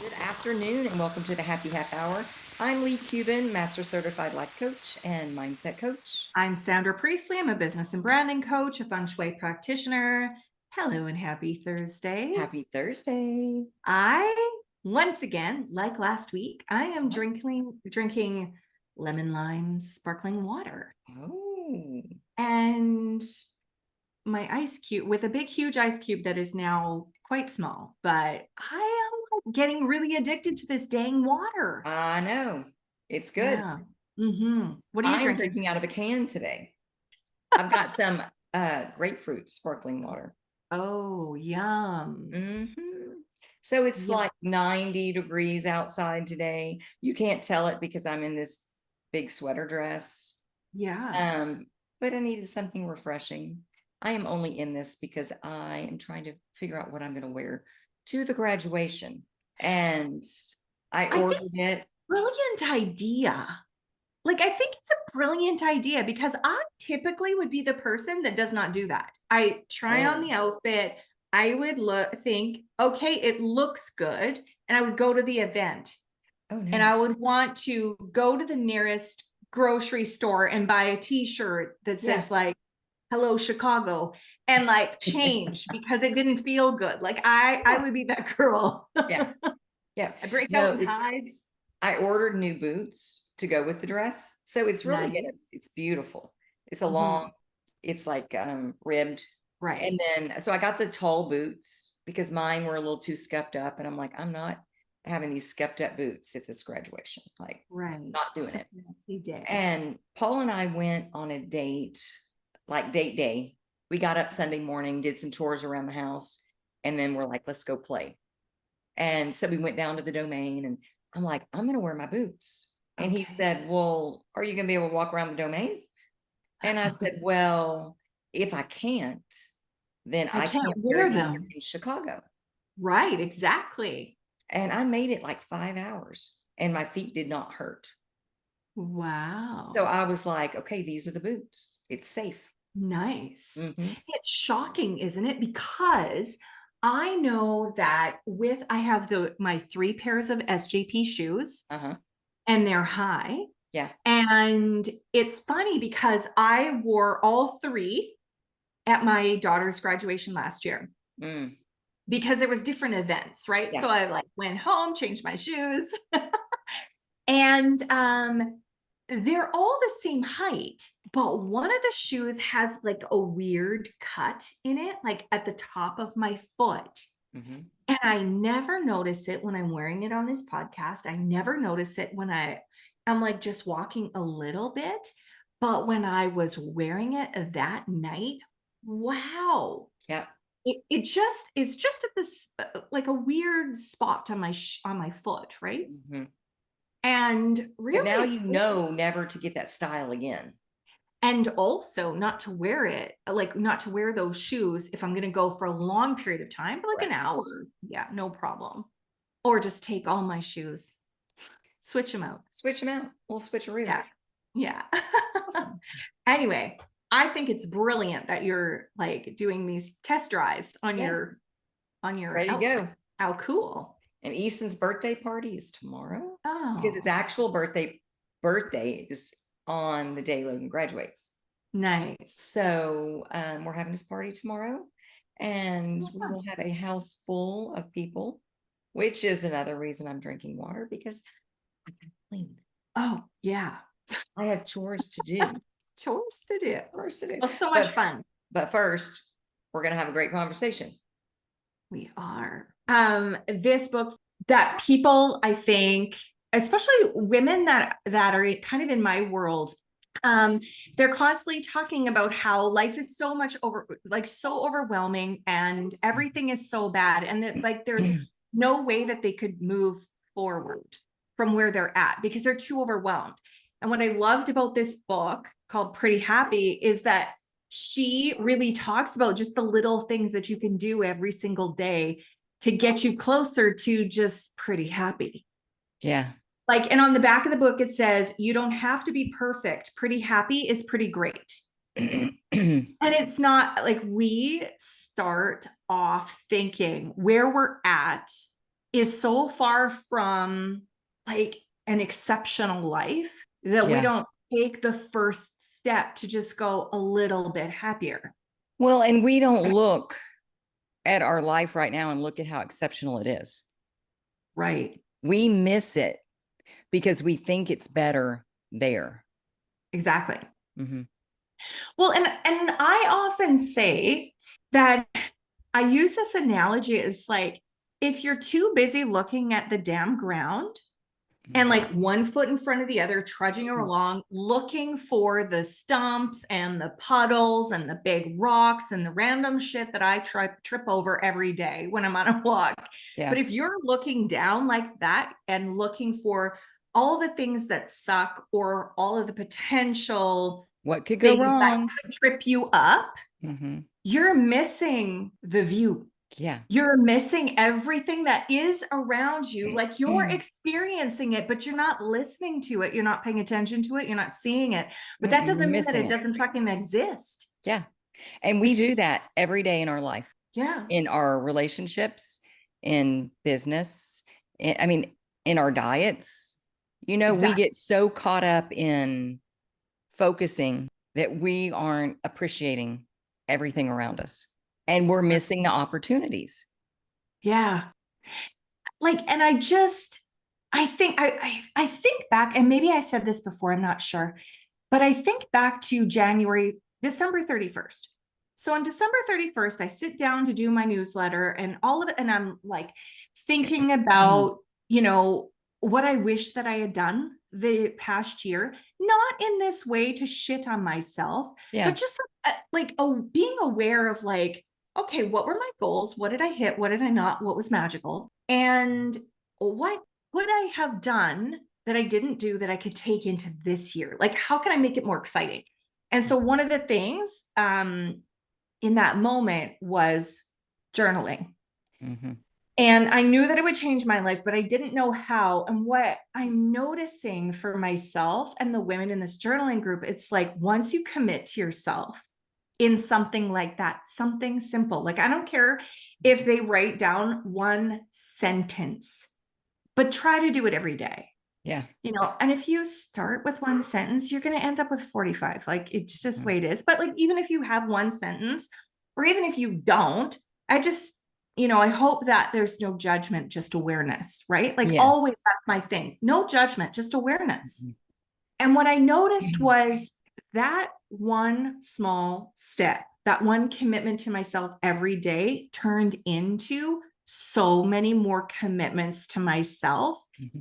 Good afternoon and welcome to the Happy Half Hour. I'm Leigh Kubin, Master Certified Life Coach and Mindset Coach. I'm Sandra Priestley. I'm a business and branding coach, a feng shui practitioner. Hello and happy Thursday. Happy Thursday. Once again, like last week, I am drinking lemon lime sparkling water. Oh. And my ice cube with a big, huge ice cube that is now quite small, but I am getting really addicted to this dang water. I know. It's good. Yeah. What are you I'm drinking? out of a can today. I've got some grapefruit sparkling water. Oh, yum. So it's Yum. like 90 degrees outside today. You can't tell it because I'm in this big sweater dress. Yeah. But I needed something refreshing. I am only in this because I am trying to figure out what I'm going to wear to the graduation. And I ordered it. Brilliant idea. Like, I think it's a brilliant idea because I typically would be the person that does not do that. I try on the outfit. I would think, okay, it looks good. And I would go to the event. Oh, no. And I would want to go to the nearest grocery store and buy a t-shirt that says like, hello, Chicago, and like change because it didn't feel good. Like I would be that girl. Yeah. I break out in hives. I ordered new boots to go with the dress. So it's really good. It's beautiful. It's a long, it's like ribbed. Right. And then, so I got the tall boots because mine were a little too scuffed up. And I'm like, I'm not having these scuffed up boots at this graduation. Like, not doing it. And Paul and I went on a date, like date day. We got up Sunday morning, did some chores around the house, and then we're like, let's go play. And so we went down to the domain and I'm like, I'm going to wear my boots. And he said, well, are you going to be able to walk around the domain? And I said, well, if I can't, then I can't wear them in Chicago. Right, exactly. And I made it like 5 hours and my feet did not hurt. Wow. So I was like, okay, these are the boots. It's safe. Nice. It's shocking, isn't it? Because I know that I have my 3 pairs of SJP shoes and they're high. Yeah. And it's funny because I wore all 3 at my daughter's graduation last year. Because there was different events, right? Yeah. So I like went home, changed my shoes. And they're all the same height, but one of the shoes has like a weird cut in it, like at the top of my foot. And I never notice it when I'm wearing it on this podcast. I never notice it when I'm like just walking a little bit. But when I was wearing it that night, wow. Yeah. It just is just at this like a weird spot on my foot, right? And really, but now you know never to get that style again. And also not to wear it, like not to wear those shoes if I'm going to go for a long period of time, but like an hour. Yeah, no problem. Or just take all my shoes, switch them out. We'll switch around. Yeah. Awesome. Anyway, I think it's brilliant that you're like doing these test drives on your ready to go. How cool. And Easton's birthday party is tomorrow. Because his actual birthday is on the day Logan graduates. Nice. So we're having this party tomorrow and we will have a house full of people, which is another reason I'm drinking water because I can clean. Oh yeah. I have chores to do. Chores to do. Well, so much fun. But first, we're going to have a great conversation. We are. This book that people, I think, especially women that are kind of in my world, they're constantly talking about how life is so much so overwhelming and everything is so bad. And that like, there's no way that they could move forward from where they're at because they're too overwhelmed. And what I loved about this book called Pretty Happy is that she really talks about just the little things that you can do every single day to get you closer to just pretty happy. Yeah. Like, and on the back of the book, it says, you don't have to be perfect. Pretty happy is pretty great. And it's not like we start off thinking where we're at is so far from like an exceptional life that we don't take the first step to just go a little bit happier. Well, and we don't look at our life right now and look at how exceptional it is. Right. We miss it because we think it's better there. Exactly. Mm-hmm. Well, and I often say that I use this analogy as like, if you're too busy looking at the damn ground and like one foot in front of the other, trudging along, looking for the stumps and the puddles and the big rocks and the random shit that I trip over every day when I'm on a walk. Yeah. But if you're looking down like that and looking for all the things that suck or all of the potential what could go wrong that could trip you up, you're missing the view. Yeah. You're missing everything that is around you. Like you're experiencing it, but you're not listening to it. You're not paying attention to it. You're not seeing it. But that doesn't mean that it doesn't fucking exist. Yeah. And we do that every day in our life. Yeah. In our relationships, in business, in our diets. We get so caught up in focusing that we aren't appreciating everything around us. And we're missing the opportunities. Yeah. Like, and I think I think back, and maybe I said this before, I'm not sure, but I think back to December 31st. So on December 31st, I sit down to do my newsletter and all of it. And I'm like thinking about, what I wish that I had done the past year, not in this way to shit on myself, but just being aware of like, okay, what were my goals? What did I hit? What did I not? What was magical? And what would I have done that I didn't do that I could take into this year? Like, how can I make it more exciting? And so one of the things in that moment was journaling. And I knew that it would change my life, but I didn't know how. And what I'm noticing for myself and the women in this journaling group, it's like once you commit to yourself in something like that, something simple, like I don't care if they write down one sentence, but try to do it every day. Yeah. And if you start with one sentence, you're going to end up with 45. Like it's just the way it is. But like, even if you have one sentence, or even if you don't, I hope that there's no judgment, just awareness, right? Like always, that's my thing. No judgment, just awareness. And what I noticed was that one small step, that one commitment to myself every day turned into so many more commitments to myself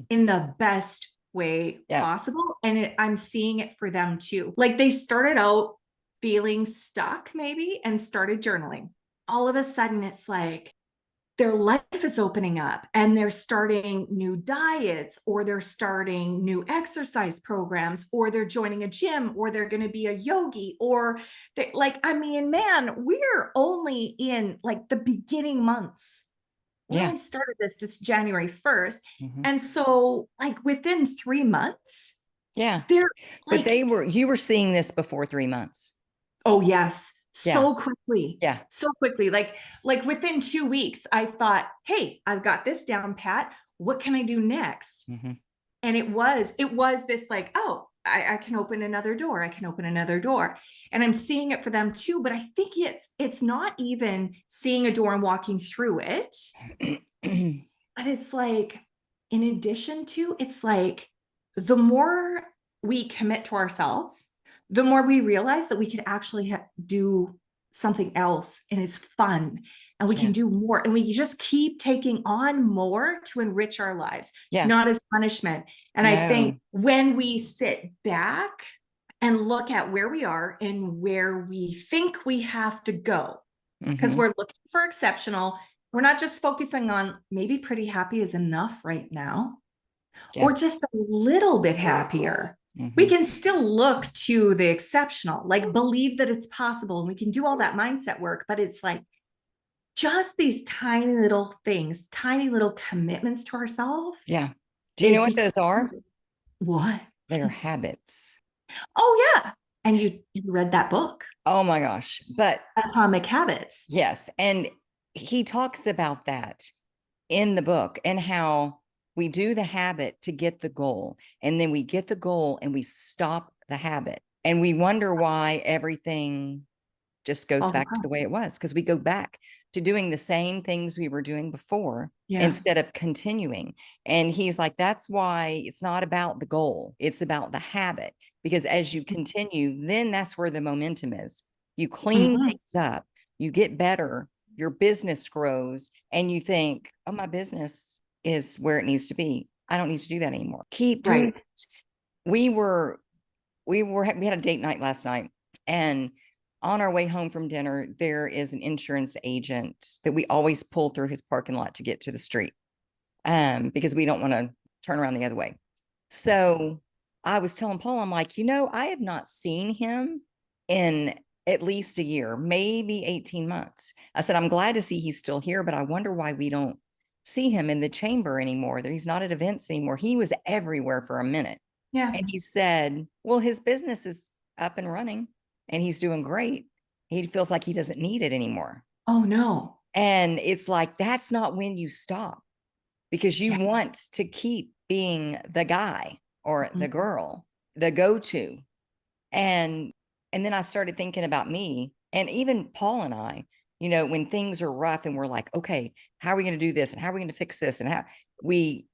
in the best way possible. And I'm seeing it for them too. Like they started out feeling stuck maybe and started journaling. All of a sudden it's like their life is opening up and they're starting new diets, or they're starting new exercise programs, or they're joining a gym, or they're going to be a yogi, or man, we're only in like the beginning months. We only started this just January 1st. And so like within 3 months. Yeah. You were seeing this before 3 months. Oh, yes. So quickly. Yeah. So quickly. Like within 2 weeks, I thought, hey, I've got this down pat. What can I do next? And it was this like, oh, I can open another door. I can open another door. And I'm seeing it for them too. But I think it's not even seeing a door and walking through it. But it's like, in addition to, it's like the more we commit to ourselves, the more we realize that we can actually do something else and it's fun and we can do more, and we just keep taking on more to enrich our lives, not as punishment. And I think when we sit back and look at where we are and where we think we have to go, because we're looking for exceptional, we're not just focusing on maybe pretty happy is enough right now, or just a little bit happier. We can still look to the exceptional, like believe that it's possible, and we can do all that mindset work, but it's like just these tiny little things, tiny little commitments to ourselves. Yeah. Do you know what those are? What? They're habits. Oh, yeah. And you read that book. Oh my gosh. But Atomic Habits. Yes. And he talks about that in the book, and how we do the habit to get the goal. And then we get the goal and we stop the habit. And we wonder why everything just goes back to the way it was, because we go back to doing the same things we were doing before instead of continuing. And he's like, that's why it's not about the goal. It's about the habit, because as you continue, then that's where the momentum is. You clean things up, you get better, your business grows, and you think, oh, my business is where it needs to be. I don't need to do that anymore. Keep doing it. We had a date night last night, and on our way home from dinner, there is an insurance agent that we always pull through his parking lot to get to the street, because we don't want to turn around the other way. So I was telling Paul, I'm like, I have not seen him in at least a year, maybe 18 months. I said, I'm glad to see he's still here, but I wonder why we don't see him in the chamber anymore. That he's not at events anymore. He was everywhere for a minute. Yeah. And he said, well, his business is up and running and he's doing great. He feels like he doesn't need it anymore. Oh, no. And it's like, that's not when you stop, because you want to keep being the guy or the girl, the go-to. And then I started thinking about me, and even Paul and I, when things are rough and we're like, okay, how are we going to do this? And how are we going to fix this? And how we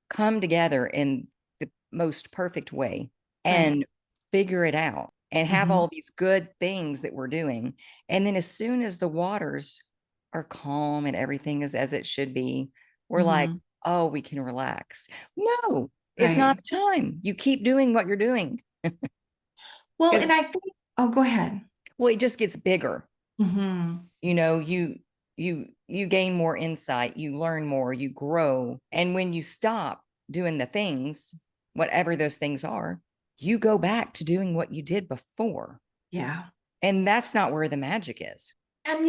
come together in the most perfect way and figure it out and have all these good things that we're doing. And then as soon as the waters are calm and everything is as it should be, we're like, oh, we can relax. No, it's not the time. You keep doing what you're doing. Well, and I think, go ahead. Well, it just gets bigger. You gain more insight, you learn more, you grow. And when you stop doing the things, whatever those things are, you go back to doing what you did before. Yeah. And that's not where the magic is. And,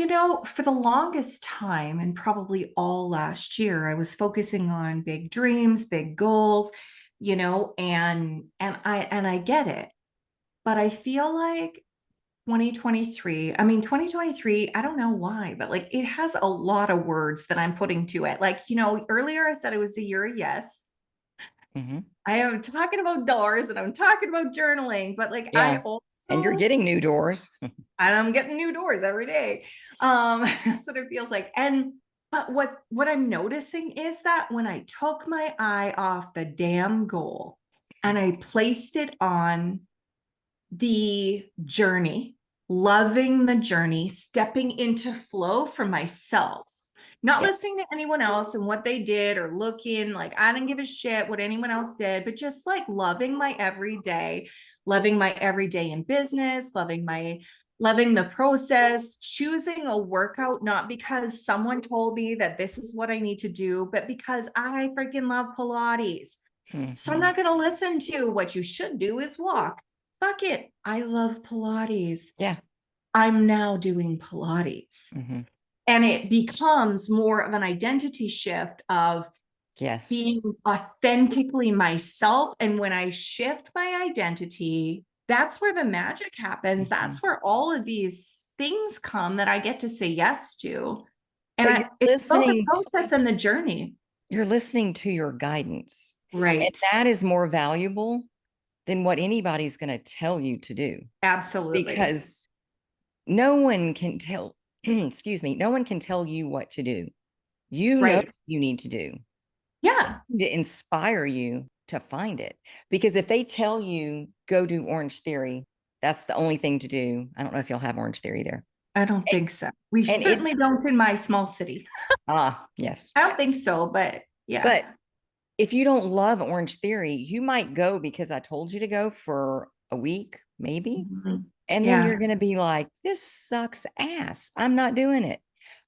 for the longest time, and probably all last year, I was focusing on big dreams, big goals, and I get it. But I feel like 2023, I don't know why, but like it has a lot of words that I'm putting to it. Like, earlier I said it was the year of yes. I am talking about doors and I'm talking about journaling, but like I also, and you're getting new doors. And I'm getting new doors every day. That's what it feels like. But what I'm noticing is that when I took my eye off the damn goal and I placed it on the journey, loving the journey, stepping into flow for myself, not listening to anyone else and what they did or looking like I didn't give a shit what anyone else did, but just like loving my everyday in business, loving the process, choosing a workout, not because someone told me that this is what I need to do, but because I freaking love Pilates. So I'm not going to listen to what you should do is walk. Fuck it. I love Pilates. Yeah. I'm now doing Pilates. And it becomes more of an identity shift of being authentically myself. And when I shift my identity, that's where the magic happens. That's where all of these things come that I get to say yes to. And it's all the process and the journey. You're listening to your guidance. Right. And that is more valuable than what anybody's going to tell you to do. Absolutely. Because no one can tell, no one can tell you what to do. You know what you need to do. Yeah. To inspire you to find it. Because if they tell you, go do Orange Theory, that's the only thing to do. I don't know if you'll have Orange Theory there. I don't think so. We certainly don't in my small city. Yes. I don't think so, but yeah. But if you don't love Orange Theory, you might go because I told you to go for a week, maybe. And then you're going to be like, this sucks ass. I'm not doing it.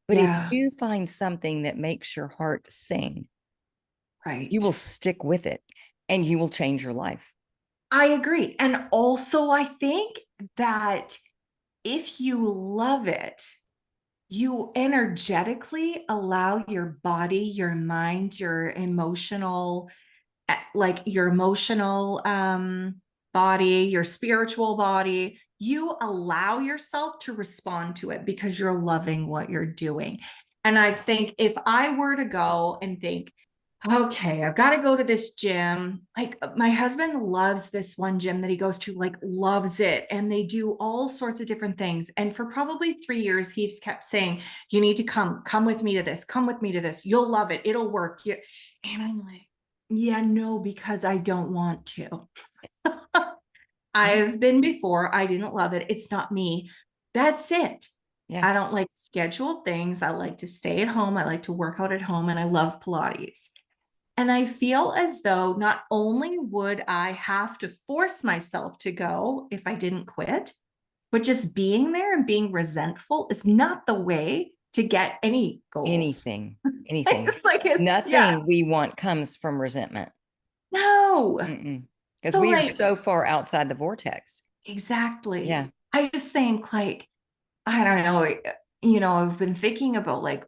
But if you find something that makes your heart sing, you will stick with it and you will change your life. I agree. And also, I think that if you love it, you energetically allow your body, your mind, your emotional body, your spiritual body, you allow yourself to respond to it because you're loving what you're doing. And I think if I were to go and think, okay, I've got to go to this gym. Like my husband loves this one gym that he goes to, like loves it. And they do all sorts of different things. And for probably 3 years, he's kept saying, you need to come with me to this, come with me to this. You'll love it. It'll work. And I'm like, yeah, no, because I don't want to. I've been before. I didn't love it. It's not me. That's it. Yeah. I don't like scheduled things. I like to stay at home. I like to work out at home, and I love Pilates. And I feel as though not only would I have to force myself to go if I didn't quit, but just being there and being resentful is not the way to get any goals. Anything. It's like nothing we want comes from resentment. No. Because we are so far outside the vortex. Exactly. Yeah. I just think like, I don't know, I've been thinking about like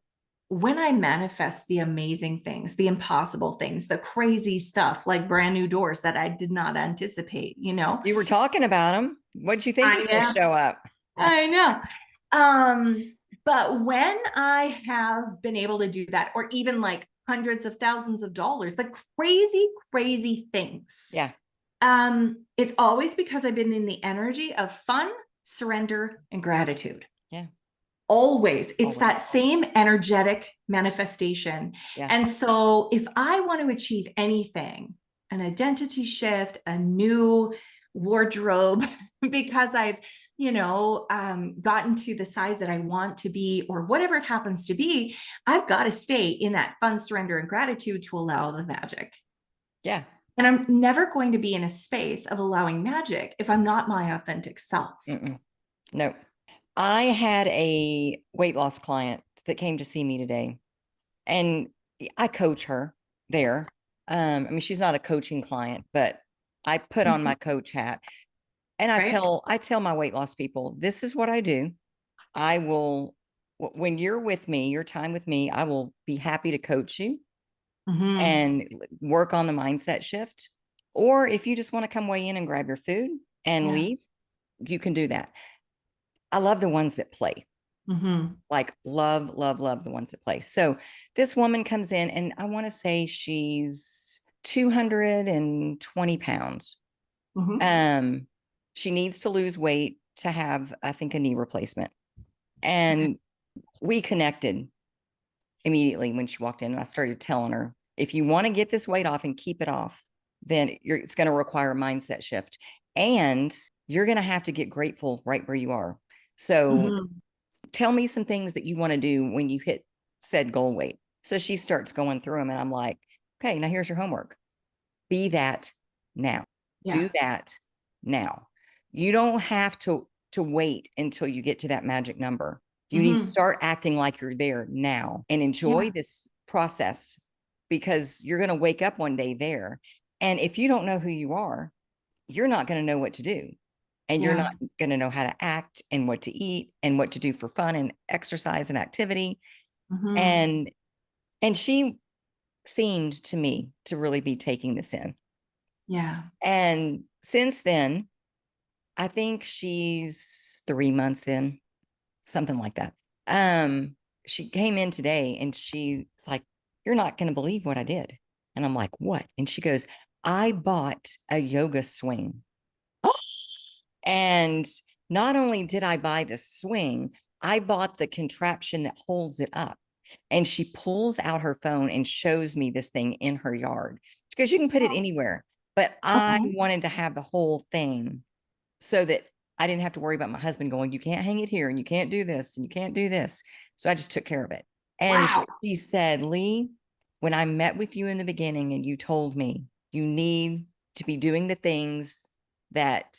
when I manifest the amazing things, the impossible things, the crazy stuff, like brand new doors that I did not anticipate, You were talking about them. What'd you think was going to show up? I know. But when I have been able to do that, or even like hundreds of thousands of dollars, like crazy, crazy things. Yeah. It's always because I've been in the energy of fun, surrender, and gratitude. Yeah. Always. It's that same energetic manifestation. Yeah. And so if I want to achieve anything, an identity shift, a new wardrobe, because I've, gotten to the size that I want to be, or whatever it happens to be, I've got to stay in that fun, surrender, and gratitude to allow the magic. Yeah. And I'm never going to be in a space of allowing magic if I'm not my authentic self. No. I had a weight loss client that came to see me today, and I coach her there. I mean, she's not a coaching client, but I put on my coach hat, and I tell my weight loss people, this is what I do. I will, when you're with me, your time with me, I will be happy to coach you and work on the mindset shift. Or if you just want to come weigh in and grab your food and leave, you can do that. I love the ones that play. Like love the ones that play. So this woman comes in, and I want to say she's 220 pounds. She needs to lose weight to have, I think, a knee replacement. And we connected immediately when she walked in, and I started telling her, if you want to get this weight off and keep it off, then it's going to require a mindset shift, and you're going to have to get grateful right where you are. So tell me some things that you want to do when you hit said goal weight. So she starts going through them, and I'm like, okay, now here's your homework. Be that now. Do that now. You don't have to wait until you get to that magic number. You need to start acting like you're there now and enjoy this process, because you're going to wake up one day there. And if you don't know who you are, you're not going to know what to do. And you're not going to know how to act and what to eat and what to do for fun and exercise and activity. And she seemed to me to really be taking this in. Yeah. And since then, I think she's 3 months in, something like that. She came in today, and she's like, you're not going to believe what I did. And I'm like, what? And she goes, I bought a yoga swing. And not only did I buy the swing, I bought the contraption that holds it up. And she pulls out her phone and shows me this thing in her yard, because you can put it anywhere. But I wanted to have the whole thing so that I didn't have to worry about my husband going, you can't hang it here, and you can't do this, and you can't do this. So I just took care of it. And she said, Leigh, when I met with you in the beginning and you told me you need to be doing the things that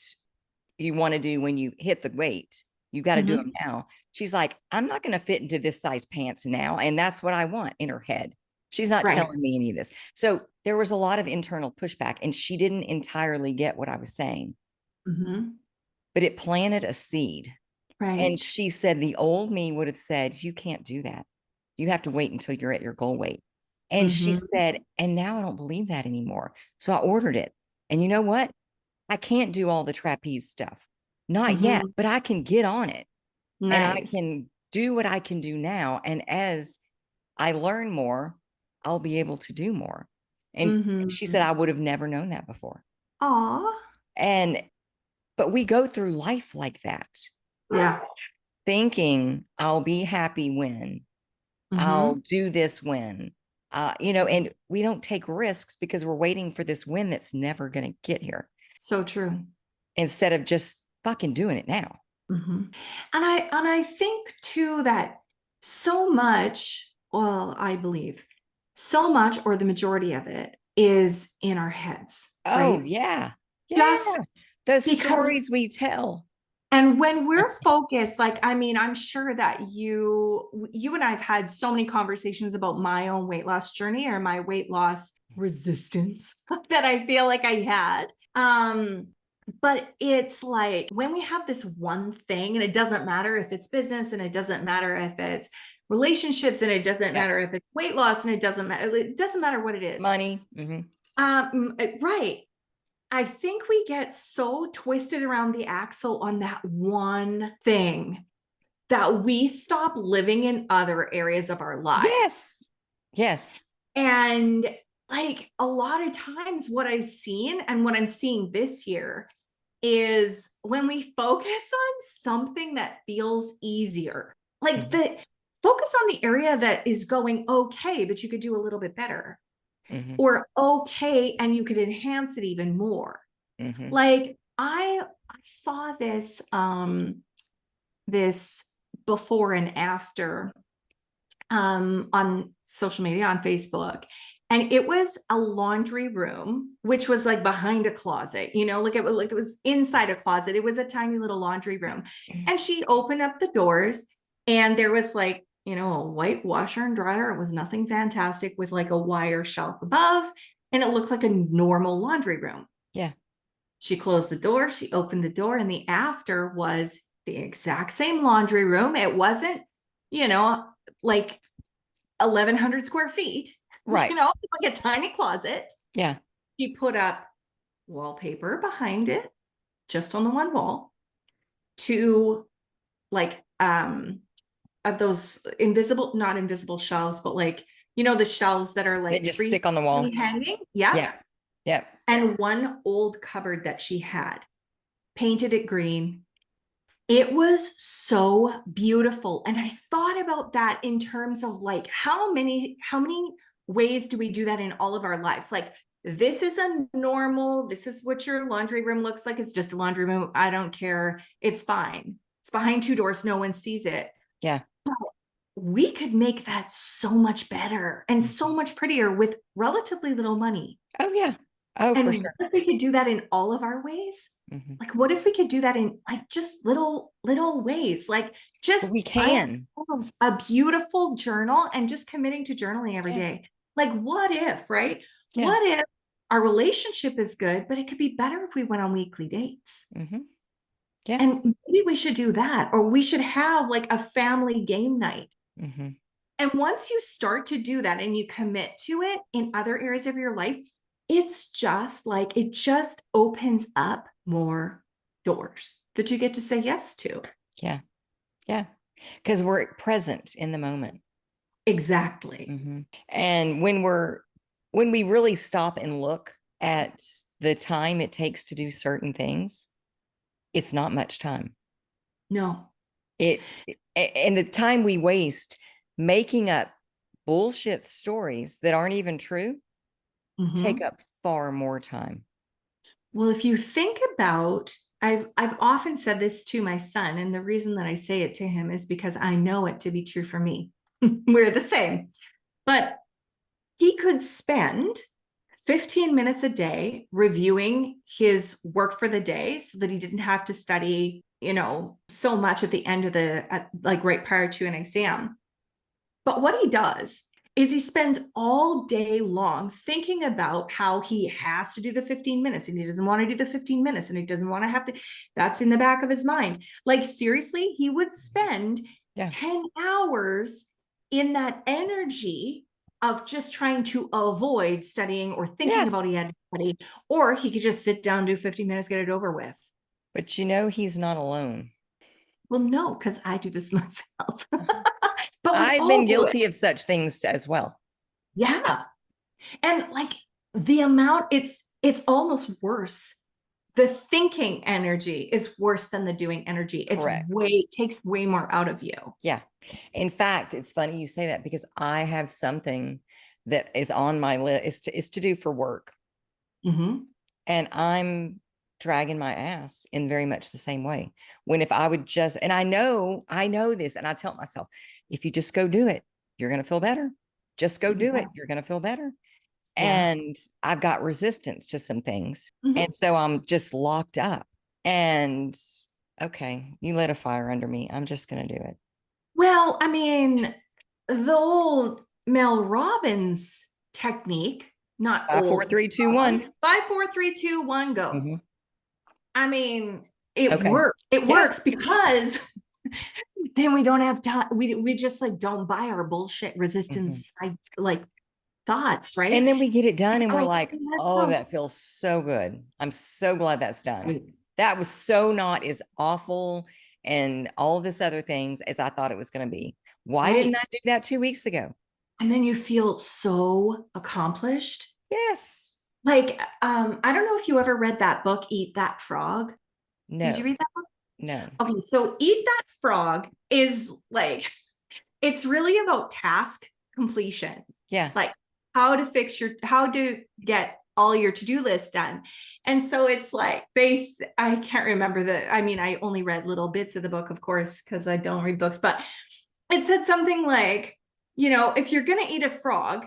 you want to do when you hit the weight, you got to do them now. She's like, I'm not going to fit into this size pants now. And that's what I want in her head. She's not telling me any of this. So there was a lot of internal pushback, and she didn't entirely get what I was saying. But it planted a seed. And she said, the old me would have said, you can't do that. You have to wait until you're at your goal weight. And she said, and now I don't believe that anymore. So I ordered it. And you know what? I can't do all the trapeze stuff. Not yet, but I can get on it. And I can do what I can do now. And as I learn more, I'll be able to do more. And she said, I would have never known that before. But we go through life like that. Yeah. Thinking I'll be happy when, I'll do this when, and we don't take risks because we're waiting for this win that's never going to get here. So true. Instead of just fucking doing it now. And I think too that so much, well, I believe so much, or the majority of it, is in our heads. Oh, right? Yeah. Just the stories we tell. And when we're focused, like, I mean, I'm sure that you and I've had so many conversations about my own weight loss journey, or my weight loss resistance that I feel like I had. But it's like, when we have this one thing, and it doesn't matter if it's business, and it doesn't matter if it's relationships, and it doesn't matter if it's weight loss, and it doesn't matter what it is. Money. Right. I think we get so twisted around the axle on that one thing that we stop living in other areas of our lives. Yes. And like, a lot of times what I've seen, and what I'm seeing this year, is when we focus on something that feels easier, like the focus on the area that is going okay, but you could do a little bit better. Or okay, and you could enhance it even more. Like, I saw this this before and after on social media, on Facebook, and it was a laundry room, which was like behind a closet, like it was inside a closet. It was a tiny little laundry room, and she opened up the doors, and there was like, a white washer and dryer. It was nothing fantastic, with like a wire shelf above, and it looked like a normal laundry room. Yeah. She closed the door, she opened the door, and the after was the exact same laundry room. It wasn't, like 1,100 square feet, right? Like a tiny closet. Yeah. She put up wallpaper behind it, just on the one wall, to like, of those not invisible shelves, but like, the shelves that are like they just stick on the wall hanging. Yeah. And one old cupboard that she had, painted it green. It was so beautiful. And I thought about that in terms of like, how many ways do we do that in all of our lives? Like, this is this is what your laundry room looks like. It's just a laundry room. I don't care. It's fine. It's behind two doors. No one sees it. Yeah. But we could make that so much better and so much prettier with relatively little money. Oh, yeah. Oh, and for sure. What if we could do that in all of our ways? Like, what if we could do that in like just little ways? Like, just we can a beautiful journal, and just committing to journaling every day. Like, what if, right? Yeah. What if our relationship is good, but it could be better if we went on weekly dates? Yeah. And maybe we should do that, or we should have like a family game night. And once you start to do that and you commit to it in other areas of your life, it's just like, it just opens up more doors that you get to say yes to. Yeah. Yeah. Because we're present in the moment. Exactly. And when we really stop and look at the time it takes to do certain things, it's not much time. No. And the time we waste making up bullshit stories that aren't even true take up far more time. Well, if you think about, I've often said this to my son, and the reason that I say it to him is because I know it to be true for me. We're the same. But he could spend 15 minutes a day reviewing his work for the day, so that he didn't have to study, so much at the end of like right prior to an exam. But what he does is he spends all day long thinking about how he has to do the 15 minutes, and he doesn't want to do the 15 minutes, and he doesn't want to have to, that's in the back of his mind. Like, seriously, he would spend 10 hours in that energy of just trying to avoid studying or thinking about he had to study, or he could just sit down, do 15 minutes, get it over with. But he's not alone. Well, no, because I do this myself. I've been guilty of such things as well. Yeah. And like the amount, it's almost worse. The thinking energy is worse than the doing energy. Correct. Takes way more out of you. Yeah. In fact, it's funny you say that because I have something that is on my list is to do for work. Mm-hmm. And I'm dragging my ass in very much the same way. When if I would just, and I know this, and I tell myself, if you just go do it, you're going to feel better. Just go do it. You're going to feel better. Yeah. And I've got resistance to some things. Mm-hmm. And so I'm just locked up. And okay, you lit a fire under me. I'm just going to do it. Well, I mean, the old Mel Robbins technique, not 5, 4, 3, 2, 1. 5, 4, 3, 2, 1, go. Mm-hmm. I mean, it works. It works because then we don't have time. We just like don't buy our bullshit resistance like thoughts, right? And then we get it done and we're like, oh, that feels so good. I'm so glad that's done. Right. That was so not as awful and all this other things as I thought it was going to be. Why didn't I do that 2 weeks ago? And then you feel so accomplished. Yes. Like, I don't know if you ever read that book, Eat That Frog. No. Did you read that book? No. Okay, so Eat That Frog is like, it's really about task completion. Yeah. Like how to get all your to-do list done. And so it's like I can't remember I only read little bits of the book, of course, because I don't read books, but it said something like, if you're going to eat a frog,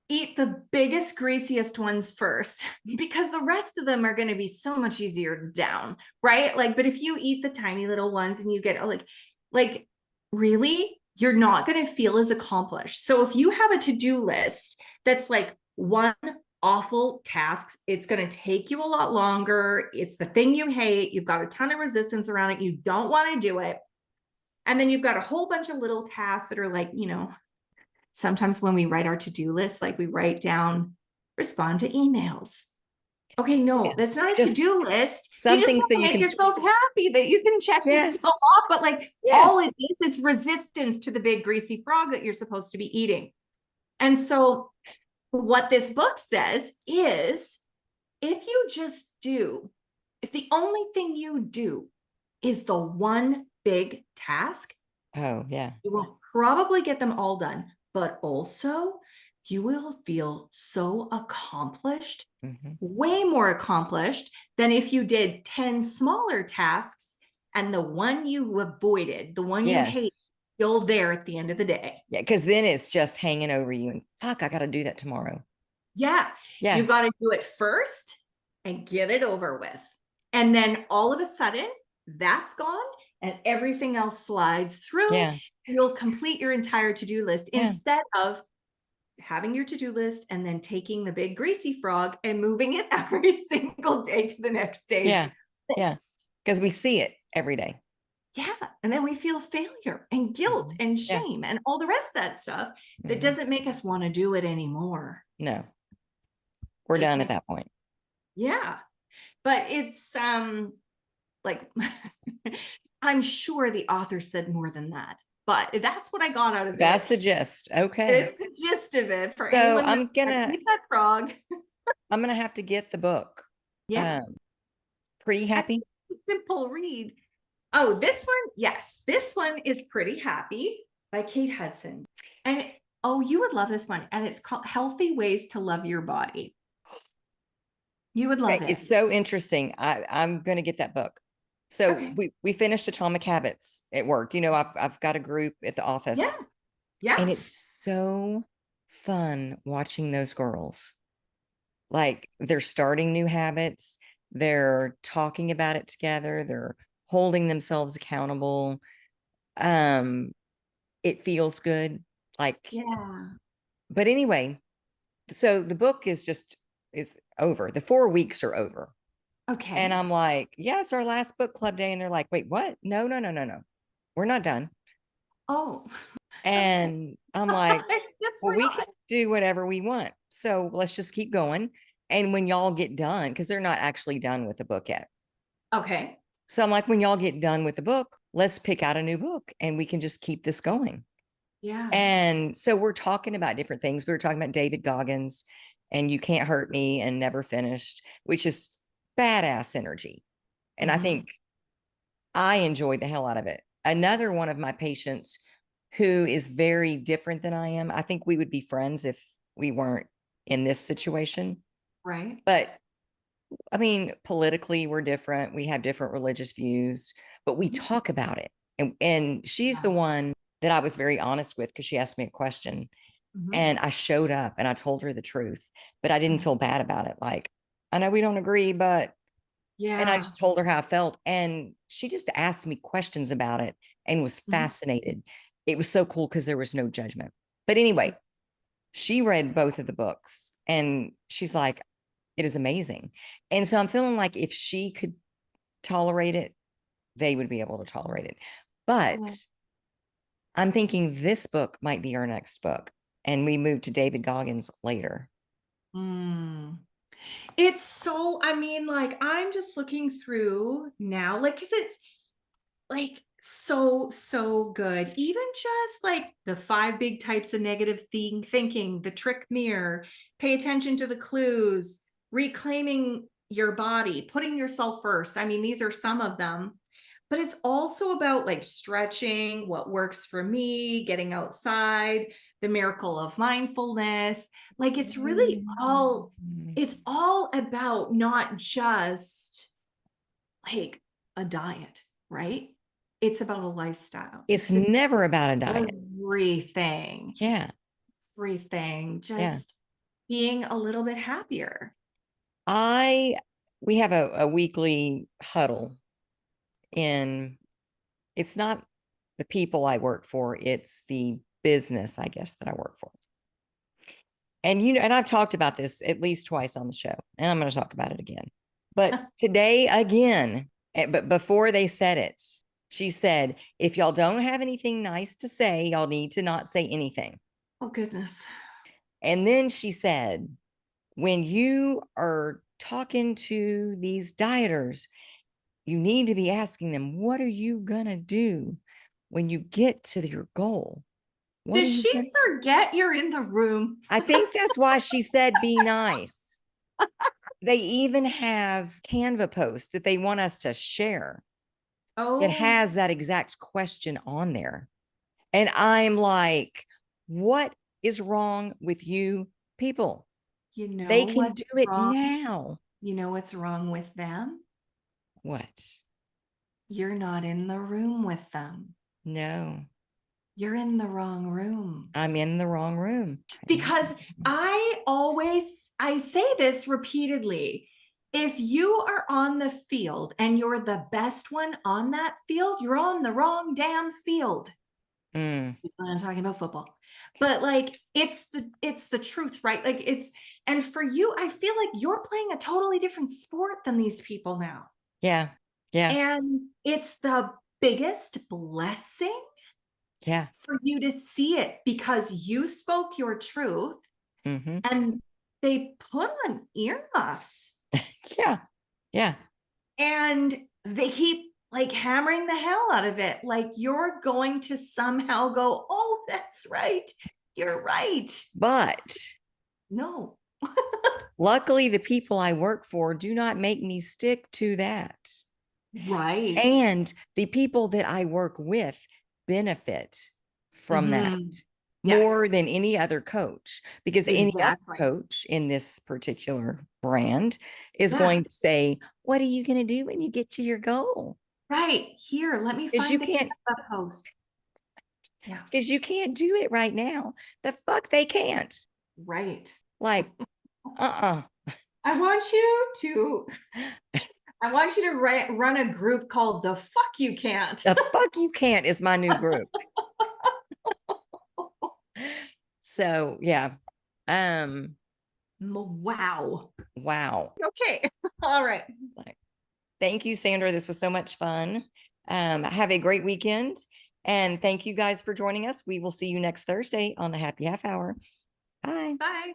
eat the biggest, greasiest ones first, because the rest of them are going to be so much easier to down, right? Like, but if you eat the tiny little ones and you get like really, you're not going to feel as accomplished. So if you have a to-do list that's like one awful task, it's going to take you a lot longer. It's the thing you hate. You've got a ton of resistance around it. You don't want to do it. And then you've got a whole bunch of little tasks that are like, sometimes when we write our to-do list, like we write down, respond to emails. Okay, no, that's not a to-do list. You just want to make yourself happy that you can check yourself off. But like all it is, it's resistance to the big greasy frog that you're supposed to be eating. And so what this book says is, if the only thing you do is the one big task, you will probably get them all done. But also you will feel so accomplished, way more accomplished than if you did 10 smaller tasks and the one you avoided, the one you hate, still there at the end of the day. Yeah, because then it's just hanging over you and fuck, I got to do that tomorrow. Yeah. You got to do it first and get it over with. And then all of a sudden that's gone and everything else slides through. Yeah. You'll complete your entire to-do list instead of having your to-do list and then taking the big greasy frog and moving it every single day to the next day's list. Yeah. Because we see it every day. Yeah. And then we feel failure and guilt and shame and all the rest of that stuff that doesn't make us want to do it anymore. No. We're done at that point. Yeah. But it's like I'm sure the author said more than that, but that's what I got out of it. That's the gist. Okay. It's the gist of it. For so I'm gonna eat that frog. I'm gonna have to get the book. Yeah. Pretty Happy. Simple read. Oh, this one, yes, this one is Pretty Happy by Kate Hudson, and you would love this one, and it's called Healthy Ways to Love Your Body. You would love it. It's so interesting. I'm going to get that book. So we finished Atomic Habits at work. I've got a group at the office. Yeah. And it's so fun watching those girls. Like they're starting new habits. They're talking about it together. They're holding themselves accountable. It feels good. But anyway, so the book is over. The 4 weeks are over. Okay. And I'm like, it's our last book club day. And they're like, wait, what? No. We're not done. Oh. And I'm like, well, we can do whatever we want. So let's just keep going. And when y'all get done, because they're not actually done with the book yet. Okay. So I'm like, when y'all get done with the book, let's pick out a new book and we can just keep this going. Yeah. And so we're talking about different things. We were talking about David Goggins and You Can't Hurt Me and Never Finished, which is badass energy. And I think I enjoyed the hell out of it. Another one of my patients who is very different than I am. I think we would be friends if we weren't in this situation. Right. But I mean, politically, we're different. We have different religious views, but we talk about it. And she's the one that I was very honest with because she asked me a question and I showed up and I told her the truth, but I didn't feel bad about it. Like, I know we don't agree, but and I just told her how I felt. And she just asked me questions about it and was fascinated. It was so cool because there was no judgment. But anyway, she read both of the books and she's like, it is amazing. And so I'm feeling like if she could tolerate it, they would be able to tolerate it. But I'm thinking this book might be our next book. And we move to David Goggins later. It's so, I mean, like, I'm just looking through now, like, because it's like so good. Even just like the 5 big types of negative thinking, the trick mirror, pay attention to the clues, reclaiming your body, putting yourself first. I mean, these are some of them. But it's also about like stretching, what works for me, getting outside, the miracle of mindfulness. Like it's really it's all about not just like a diet, right? It's about a lifestyle. It's never about a diet. Everything. Yeah. Everything. Just being a little bit happier. We have a weekly huddle in, it's not the people I work for, it's the business, I guess, that I work for. And and I've talked about this at least twice on the show, and I'm going to talk about it again. But today again, but before they said it, she said, if y'all don't have anything nice to say, y'all need to not say anything. Oh, goodness. And then she said, when you are talking to these dieters, you need to be asking them, what are you going to do when you get to your goal? Did she forget you're in the room? I think that's why she said, be nice. They even have Canva posts that they want us to share. It has that exact question on there. And I'm like, what is wrong with you people? You know, they can do it now. You know what's wrong with them? What? You're not in the room with them. No. You're in the wrong room. I'm in the wrong room. Because I say this repeatedly. If you are on the field and you're the best one on that field, you're on the wrong damn field. I'm talking about football, but like it's the truth, right? Like and for you, I feel like you're playing a totally different sport than these people now. Yeah. And it's the biggest blessing for you to see it because you spoke your truth and they put on earmuffs. Yeah. And they keep like hammering the hell out of it. Like you're going to somehow go, oh, that's right. You're right. But no. Luckily, the people I work for do not make me stick to that. Right. And the people that I work with benefit from that more than any other coach, because any other coach in this particular brand is going to say, what are you going to do when you get to your goal? Right. Here, let me find the Canva post. Yeah. Because you can't do it right now. The fuck they can't. Right. Like, I want you to run a group called The Fuck You Can't. The Fuck You Can't is my new group. So, yeah. Wow. Okay. All right. Thank you, Sandra. This was so much fun. Have a great weekend. And thank you guys for joining us. We will see you next Thursday on the Happy Half Hour. Bye. Bye.